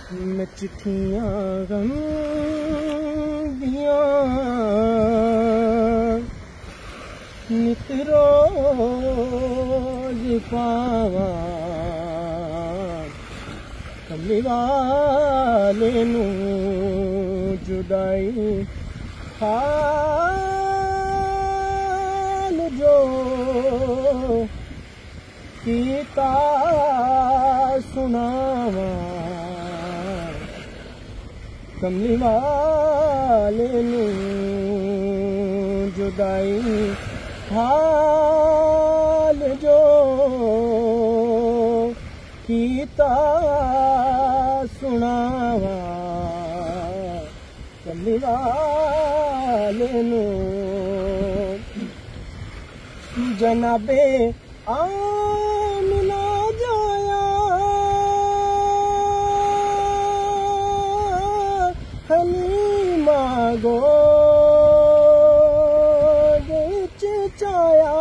मैं चिट्ठियां गम दियां नित रोज पावां कमली वाले नू जुदाई हाल जो कीता सुनावां कमली वाले नू जुदाई हाल जो कीता सुनावा कमली वाले नू जनाबे आमिना जाया हलीमा गोद विच चाया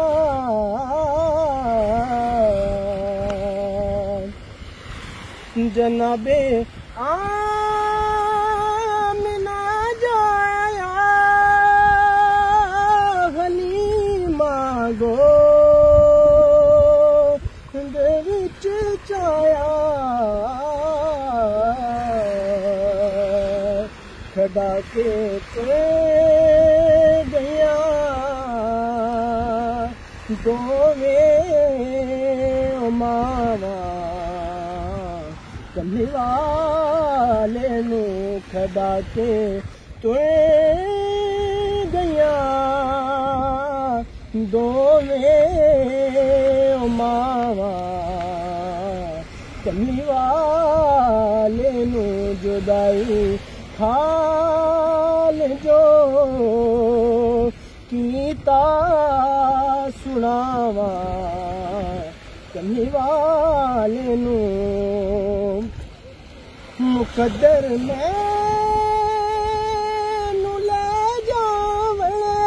जनाबे आमिना जाया हलीमा गोद विच चाया खड़ा के ते गया दोवें मावा कमली वाले नू खड़ा के तुए गया दोवें मावा कमली वाले नू जुदाई हाल जो कीता सुनावा कमली वाले नू मुकद्दर मैनू ले जावणे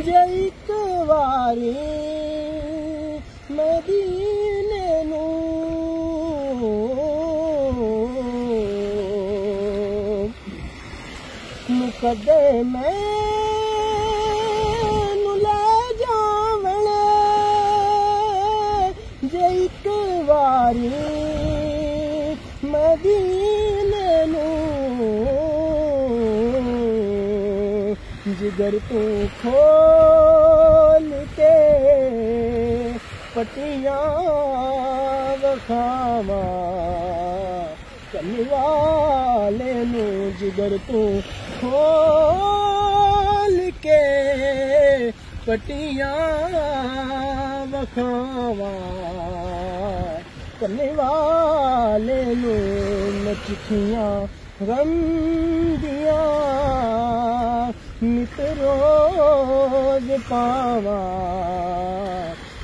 जे इक वारी मदीने नू मुकद्दर मैनू ले जावणे जे इक वारी मदीने नू जिगर तू खोल के पटियां वखावा कमली वाले नू जिगर तू खोल के पटियां वखावा कमली वाले नू मैं चिट्ठियां गम दियां नित रोज पावा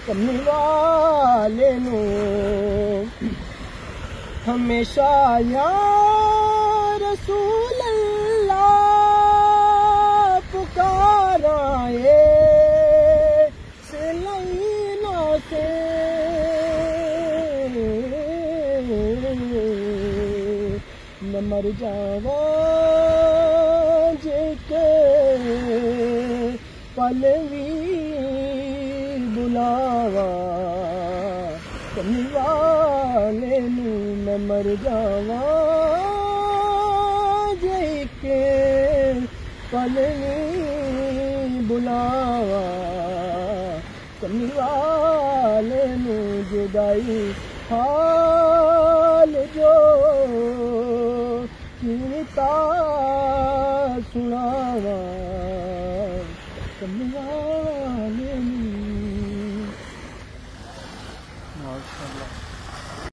कमली वाले नू हमेशा या रसूल अल्लाह पुकाराए सिलैना से मैं मर जावा जेके पल भी बुलावा कमली वाले नू मैं मर जावा जेके पल भी बुलावा कमली वाले नू जुदाई हाल जो कीता सुनावा।